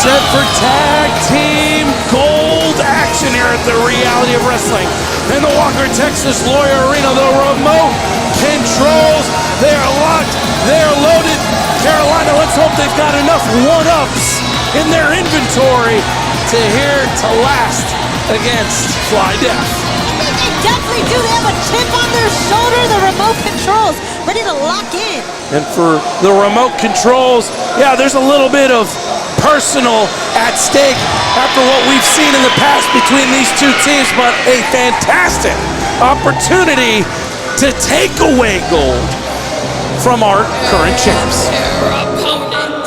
set for tag team gold action here at the Reality of Wrestling in the Walker Texas Lawyer Arena. The remote controls, they are locked, they are loaded. Carolina, let's hope they've got enough one-ups in their inventory to last against Fly Death. They definitely do. They have a chip on their shoulder. The remote controls ready to lock in. And for the remote controls, yeah, there's a little bit of personal at stake after what we've seen in the past between these two teams, but a fantastic opportunity to take away gold from our current champs. Their opponent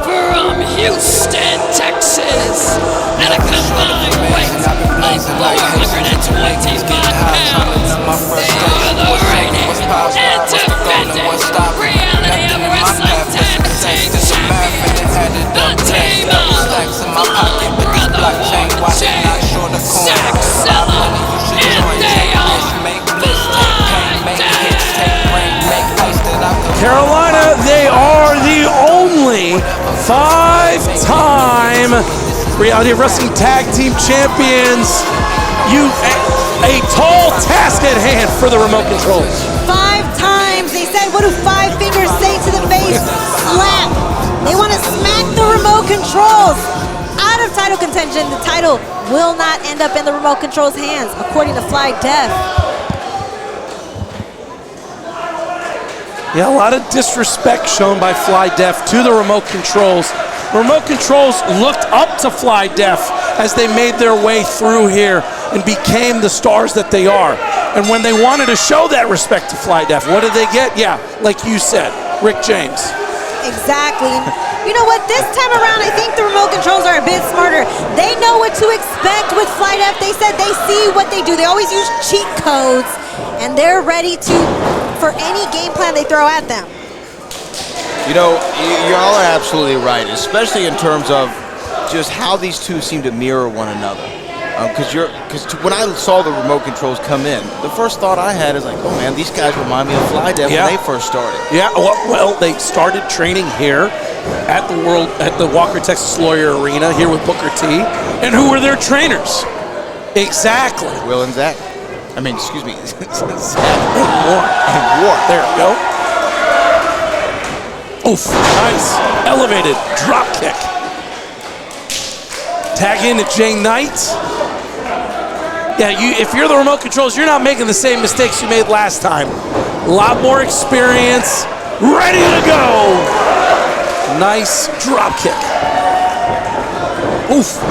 from Houston, Texas, at a combined weight of 425 pounds, they are the reigning and defending Reality of Wrestling Tag Team Champions, the team of Brother War James, Zack Salah, and they are Fly Death. Carolina, they are the only five-time Reality of Wrestling Tag Team Champions. A tall task at hand for the remote controls. 5 times. They said, what do 5 fingers say to the face? Slap. They want to smack the remote controls out of title contention. The title will not end up in the remote controls' hands, according to Fly Death. Yeah, a lot of disrespect shown by Fly Death to the remote controls. Remote controls looked up to Fly Death as they made their way through here and became the stars that they are. And when they wanted to show that respect to Fly Death, what did they get? Yeah, like you said, Rick James. Exactly. You know what? This time around, I think the remote controls are a bit smarter. They know what to expect with Fly Death. They said they see what they do. They always use cheat codes, and they're ready for any game plan they throw at them. You know, y'all are absolutely right, especially in terms of just how these two seem to mirror one another. Because when I saw the remote controls come in, the first thought I had is like, oh man, these guys remind me of Fly Death when they first started. Yeah, well, they started training here at the Walker Texas Lawyer Arena here with Booker T. And who were their trainers? Exactly. Will and Zach. I mean, excuse me, Zach and War. There we go. Oof, nice. Elevated drop kick. Tag in to Jay Knight. Yeah, if you're the remote controls, you're not making the same mistakes you made last time. A lot more experience. Ready to go. Nice drop kick. Oof.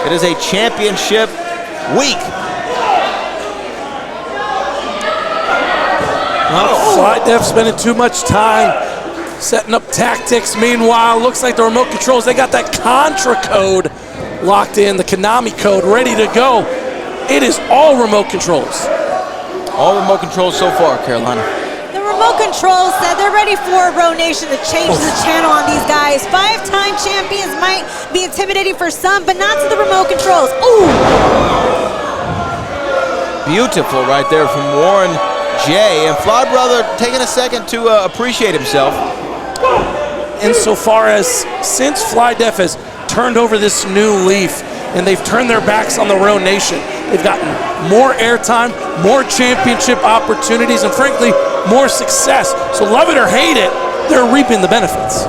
It is a championship week. Fly Death spending too much time setting up tactics. Meanwhile, looks like the remote controls, they got that Contra code locked in, the Konami code ready to go. It is all remote controls. All remote controls so far, Carolina. The remote controls said they're ready for Bro Nation to change the channel on these guys. 5-time champions might be intimidating for some, but not to the remote controls. Ooh! Beautiful right there from Warren J. And Fly Brother taking a second to appreciate himself. Insofar as since Fly Death has turned over this new leaf and they've turned their backs on the Bro Nation, they've gotten more airtime, more championship opportunities, and frankly, more success. So love it or hate it, they're reaping the benefits.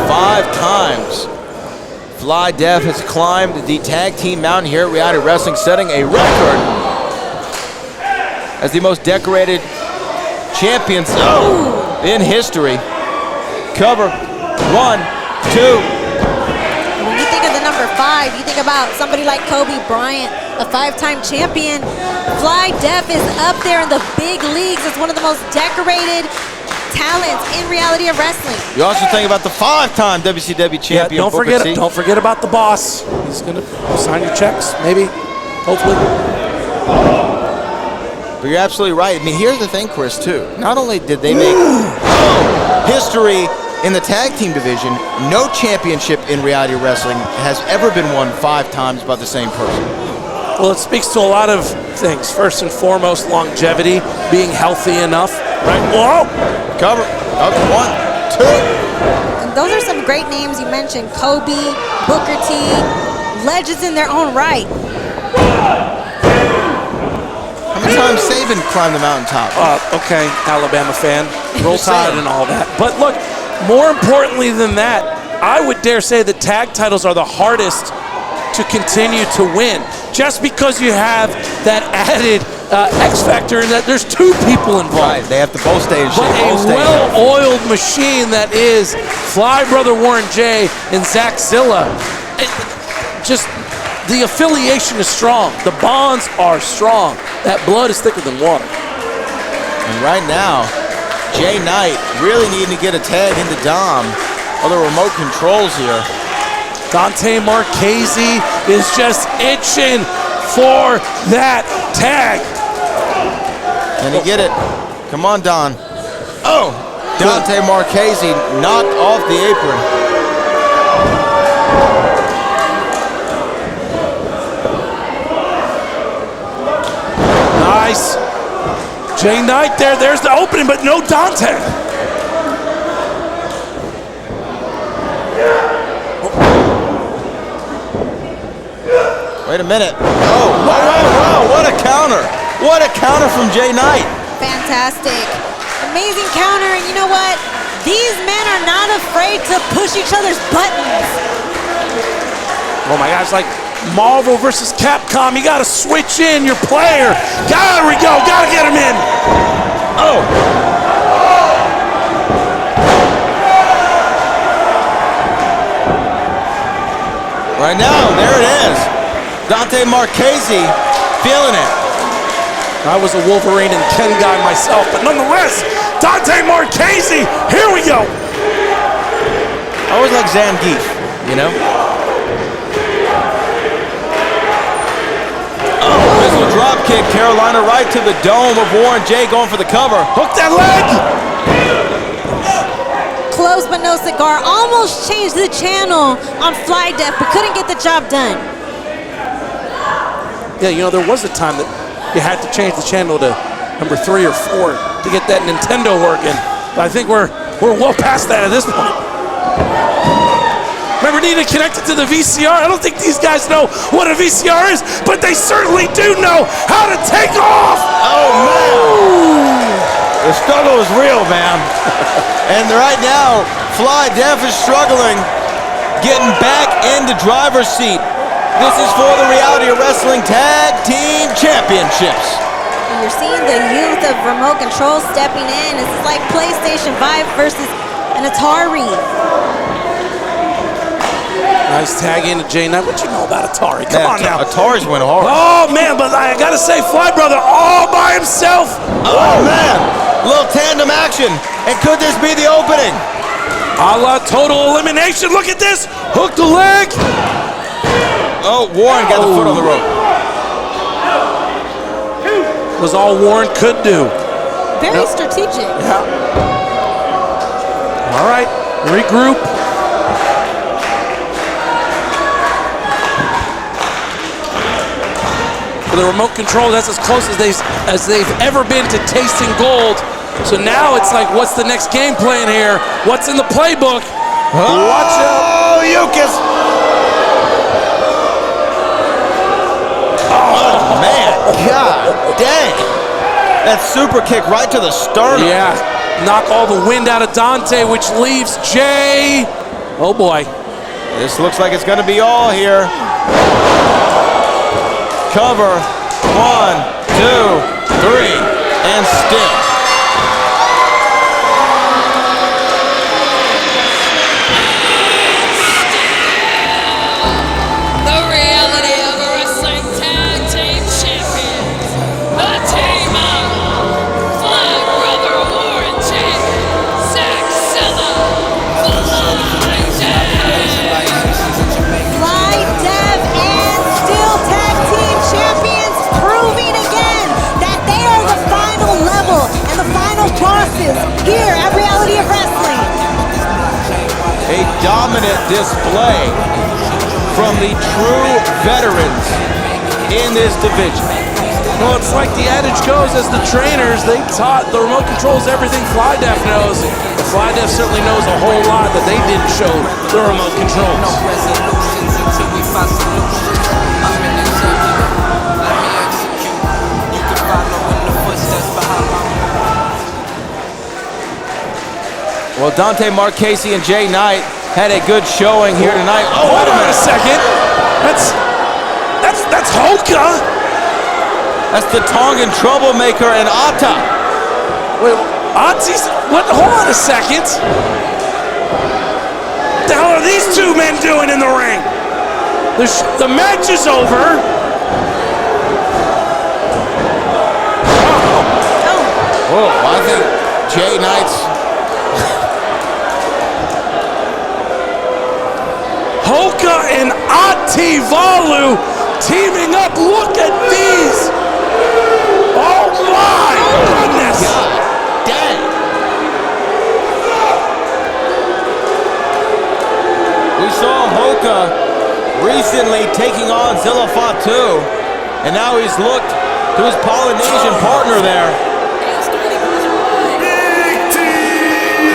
5 times Fly Death has climbed the tag team mountain here at Reality Wrestling, setting a record as the most decorated champions in history. Cover 1, 2. When you think of the number 5, you think about somebody like Kobe Bryant, a 5-time champion. Fly Death is up there in the big leagues as one of the most decorated talents in reality of wrestling. You also think about the 5-time WCW champion, don't Booker forget T. don't forget about the boss. He's gonna sign your checks, maybe, hopefully. But you're absolutely right. I mean, here's the thing, Chris, too. Not only did they make history in the tag team division, no championship in reality wrestling has ever been won 5 times by the same person. Well, it speaks to a lot of things. First and foremost, longevity, being healthy enough, right? Whoa! Cover. Up 1, 2. And those are some great names you mentioned. Kobe, Booker T, legends in their own right. How many times Saban climbed the mountaintop? Okay, Alabama fan. Roll Just saying. Tide and all that. But look, more importantly than that, I would dare say the tag titles are the hardest to continue to win. Just because you have that added X factor in that there's 2 people involved. Right, they have to both stay in shape. But a both stay in shape. well-oiled machine that is Fly Brother Warren J and Zach Zilla. Just the affiliation is strong. The bonds are strong. That blood is thicker than water. And right now, Jay Knight really needing to get a tag into Dom. Other remote controls here. Dante Marchese is just itching for that tag. Can he get it? Come on, Don. Oh! Dante Marchese knocked off the apron. Nice. Jay Knight there. There's the opening, but no Dante. Wait a minute. Oh, wow, what a counter. What a counter from Jay Knight. Fantastic. Amazing counter, and you know what? These men are not afraid to push each other's buttons. Oh my gosh, like Marvel versus Capcom. You gotta switch in your player. There we go, gotta get him in. Oh. Right now, there it is. Dante Marchese feeling it. I was a Wolverine and Ken guy myself, but nonetheless, Dante Marchese, here we go. I always like Zangief, you know? Oh, missile drop kick, Carolina right to the dome of Warren J going for the cover. Hook that leg. Close but no cigar. Almost changed the channel on Fly Def, but couldn't get the job done. Yeah, you know, there was a time that you had to change the channel to number 3 or 4 to get that Nintendo working. But I think we're well past that at this point. Remember needing to connect it to the VCR? I don't think these guys know what a VCR is, but they certainly do know how to take off. Oh, man. The struggle is real, man. And right now, Fly Def is struggling, getting back into driver's seat. This is for the Reality of Wrestling Tag Team Championships. You're seeing the youth of remote control stepping in. This is like PlayStation 5 versus an Atari. Nice tag into Jay Knight. What you know about Atari? Come on now. Atari's went hard. Oh, man, but I got to say, Fly Brother all by himself. Oh, man. Little tandem action. And could this be the opening? A la Total Elimination. Look at this. Hook the leg. Oh, Warren got the foot on the rope. Was all Warren could do. Very strategic. Yeah. All right, regroup. For the remote control, that's as close as they've ever been to tasting gold. So now it's like, what's the next game plan here? What's in the playbook? Watch out. Oh, Yukas. Oh, man. God dang. That super kick right to the sternum. Yeah, knock all the wind out of Dante, which leaves Jay. Oh, boy. This looks like it's going to be all here. Cover. 1, 2, 3, and still. The Reality of Wrestling Tag Team Champions, the team of Fly Brother Warren J display from the true veterans in this division. Well, it's like the adage goes, as the trainers, they taught the remote controls everything FlyDef knows. But FlyDef certainly knows a whole lot that they didn't show the remote No controls. resolutions until we find solutions. I'm an executive. Let me execute. You can follow in the footsteps behind my Well, Dante Marchese and Jay Knight had a good showing here tonight. Oh, Hold wait a on a minute. second. That's Hoka. That's the Tongan troublemaker and Atta. Wait, Ati's, what? Hold on a second. What the hell are these two men doing in the ring? The match is over. Oh, I think Jay Knight's Hoka and Ativalu teaming up. Look at these. Oh my goodness. dang. We saw Hoka recently taking on Zilla Fatu, and now he's looked to his Polynesian partner there.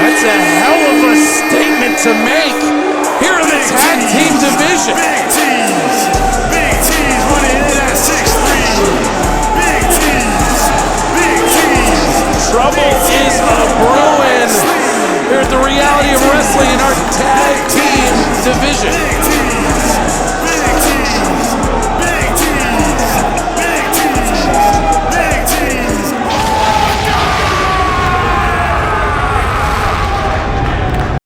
That's a hell of a statement to make here in the tag team division.